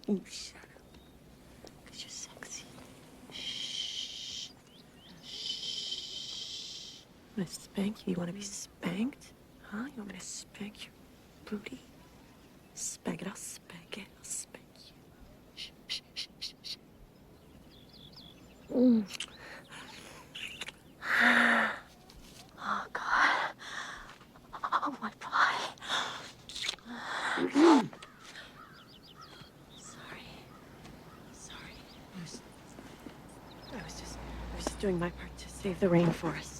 Oh, shut up. Because you're sexy. Shh. Shh. I'm gonna spank you. You want to be spanked? Huh? You want me to spank your booty? Spank it. I'll spank it. I'll spank you. Shh, shh, shh, shh, shh. Mm. Oh, God. Oh, my body. Sorry. Sorry. I was just doing my part to save the rainforest.